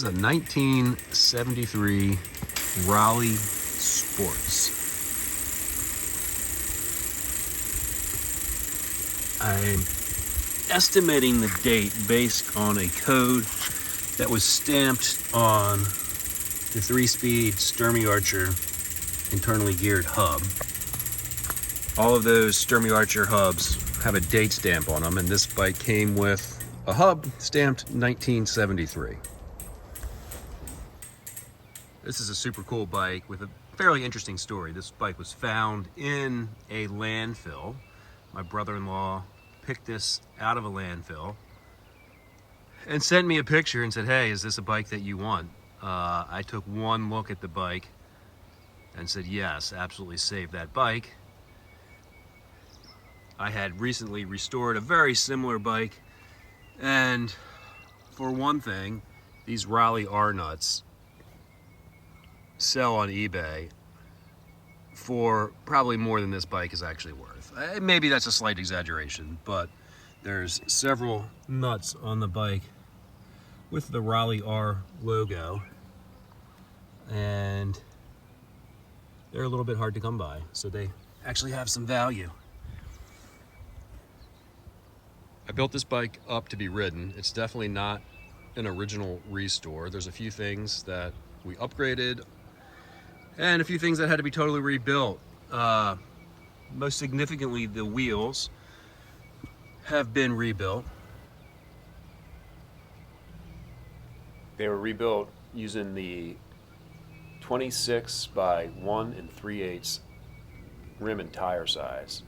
is a 1973 Raleigh Sports. I'm estimating the date based on a code that was stamped on the 3-speed Sturmey Archer internally geared hub. All of those Sturmey Archer hubs have a date stamp on them, and this bike came with a hub stamped 1973. This is a super cool bike with a fairly interesting story. This bike was found in a landfill. My brother-in-law picked this out of a landfill and sent me a picture and said, "Hey, is this a bike that you want?" I took one look at the bike and said, yes, absolutely save that bike. I had recently restored a very similar bike, and for one thing, these Raleigh R nuts sell on eBay for probably more than this bike is actually worth. Maybe that's a slight exaggeration, but there's several nuts on the bike with the Raleigh R logo, and they're a little bit hard to come by, so they actually have some value. I built this bike up to be ridden. It's definitely not an original restore. There's a few things that we upgraded and a few things that had to be totally rebuilt. Most significantly, the wheels have been rebuilt. They were rebuilt using the 26 by 1 3/8 rim and tire size.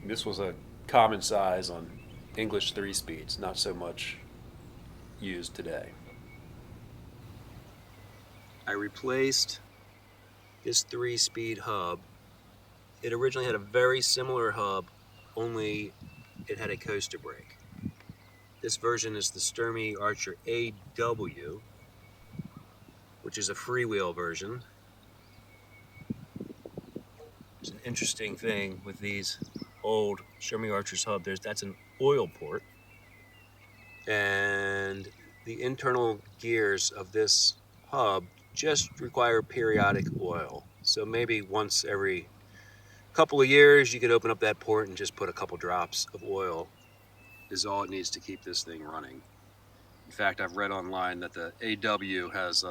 This was a common size on English 3-speeds, not so much used today. I replaced this 3-speed hub. It originally had a very similar hub, only it had a coaster brake. This version is the Sturmey Archer AW, which is a freewheel version. It's an interesting thing with these old Sturmey Archer's hub. That's an oil port, and the internal gears of this hub just require periodic oil. So maybe once every couple of years you could open up that port and just put a couple drops of oil is all it needs to keep this thing running. In fact, I've read online that the AW has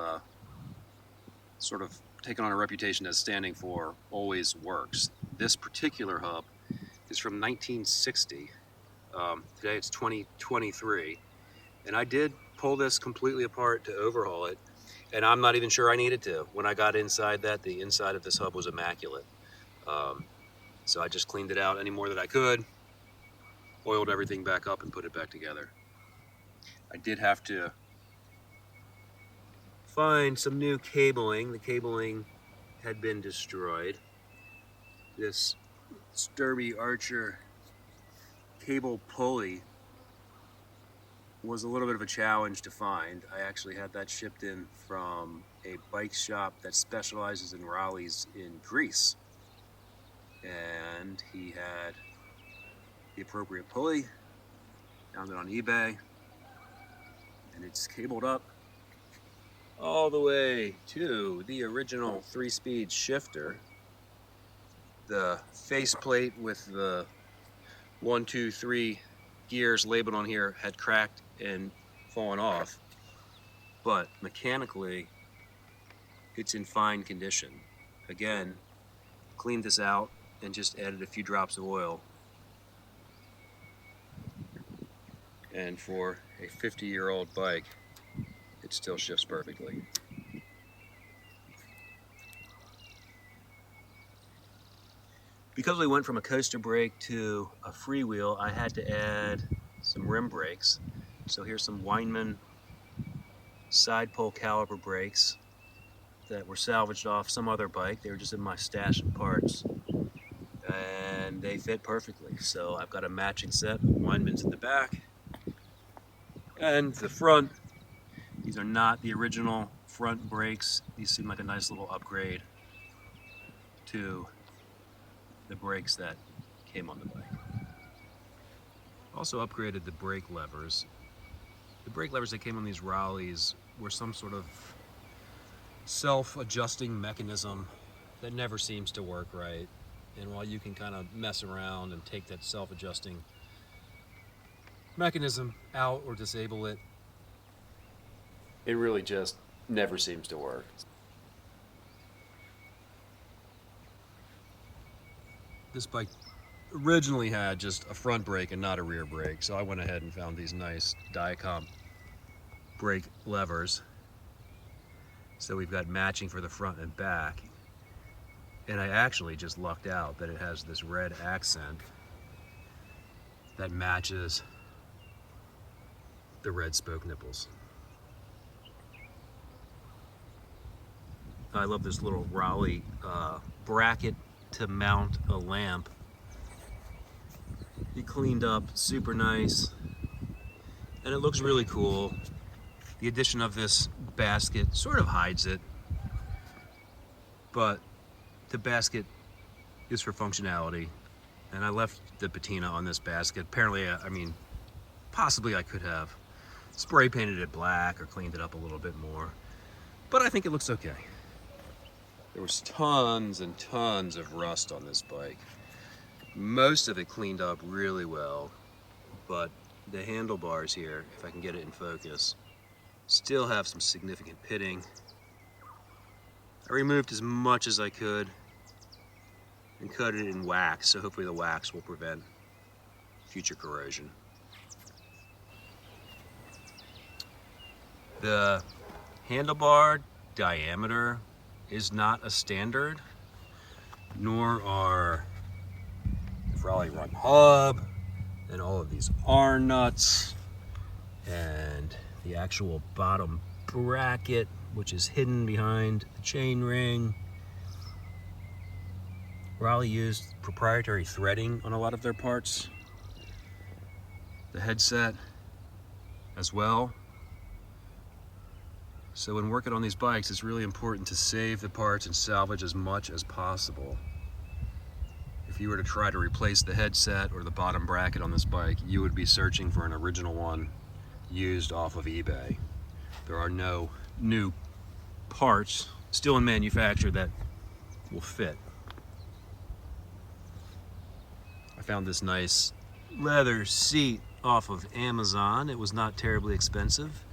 sort of taken on a reputation as standing for always works. This particular hub is from 1960. Today it's 2023, and I did pull this completely apart to overhaul it, and I'm not even sure I needed to. When I got inside that, the inside of this hub was immaculate. So I just cleaned it out any more that I could, oiled everything back up, and put it back together. I did have to find some new cabling. The cabling had been destroyed. This Sturmey Archer cable pulley was a little bit of a challenge to find. I actually had that shipped in from a bike shop that specializes in Raleighs in Greece. And he had the appropriate pulley, found it on eBay, and it's cabled up all the way to the original 3-speed shifter. The faceplate with the 1, 2, 3 gears labeled on here had cracked and fallen off, but mechanically it's in fine condition. Again, cleaned this out and just added a few drops of oil, and for a 50-year-old bike it still shifts perfectly. Because we went from a coaster brake to a freewheel, I had to add some rim brakes. So here's some Weinmann side pole caliper brakes that were salvaged off some other bike. They were just in my stash of parts, and they fit perfectly. So I've got a matching set of Weinmanns in the back and the front. These are not the original front brakes. These seem like a nice little upgrade to the brakes that came on the bike. Also upgraded the brake levers. The brake levers that came on these Raleighs were some sort of self-adjusting mechanism that never seems to work right. And while you can kind of mess around and take that self-adjusting mechanism out or disable it, it really just never seems to work. This bike originally had just a front brake and not a rear brake, so I went ahead and found these nice Diacomp brake levers. So we've got matching for the front and back. And I actually just lucked out that it has this red accent that matches the red spoke nipples. I love this little Raleigh bracket to mount a lamp. He cleaned up, super nice, and it looks really cool. The addition of this basket sort of hides it, but the basket is for functionality, and I left the patina on this basket. Apparently, I mean, possibly I could have spray painted it black or cleaned it up a little bit more, but I think it looks okay. There was tons and tons of rust on this bike. Most of it cleaned up really well, but the handlebars here, if I can get it in focus, still have some significant pitting. I removed as much as I could and cut it in wax, so hopefully the wax will prevent future corrosion. The handlebar diameter is not a standard, nor are the Raleigh Run hub and all of these R nuts and the actual bottom bracket, which is hidden behind the chain ring. Raleigh used proprietary threading on a lot of their parts. The headset as well. So when working on these bikes, it's really important to save the parts and salvage as much as possible. If you were to try to replace the headset or the bottom bracket on this bike, you would be searching for an original one used off of eBay. There are no new parts still in manufacture that will fit. I found this nice leather seat off of Amazon. It was not terribly expensive.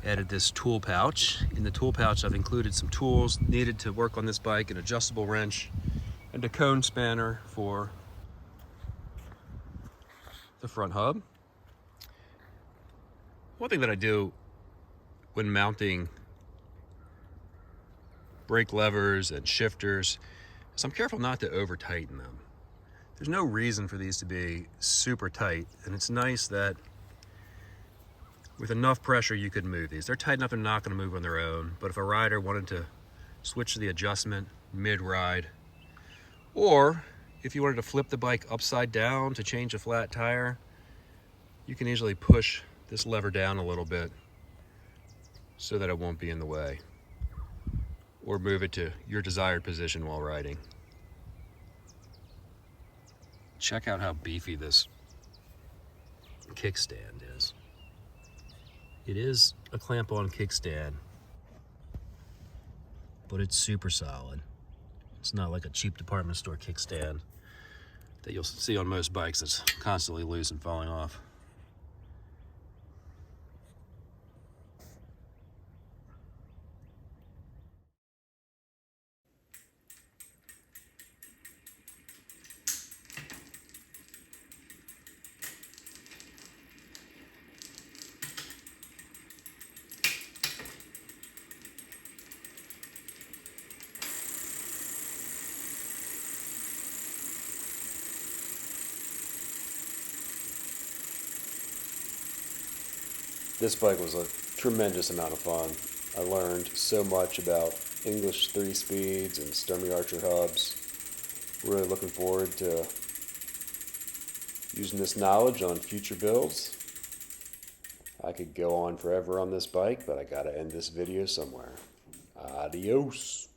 Added this tool pouch. In the tool pouch, I've included some tools needed to work on this bike, an adjustable wrench and a cone spanner for the front hub. One thing that I do when mounting brake levers and shifters is I'm careful not to over tighten them. There's no reason for these to be super tight, and it's nice that with enough pressure you could move these. They're tight enough they're not going to move on their own, but if a rider wanted to switch to the adjustment mid-ride, or if you wanted to flip the bike upside down to change a flat tire, you can easily push this lever down a little bit so that it won't be in the way, or move it to your desired position while riding. Check out how beefy this kickstand is. It is a clamp-on kickstand, but it's super solid. It's not like a cheap department store kickstand that you'll see on most bikes that's constantly loose and falling off. This bike was a tremendous amount of fun. I learned so much about English 3-speeds and Sturmey Archer hubs. Really looking forward to using this knowledge on future builds. I could go on forever on this bike, but I gotta end this video somewhere. Adios.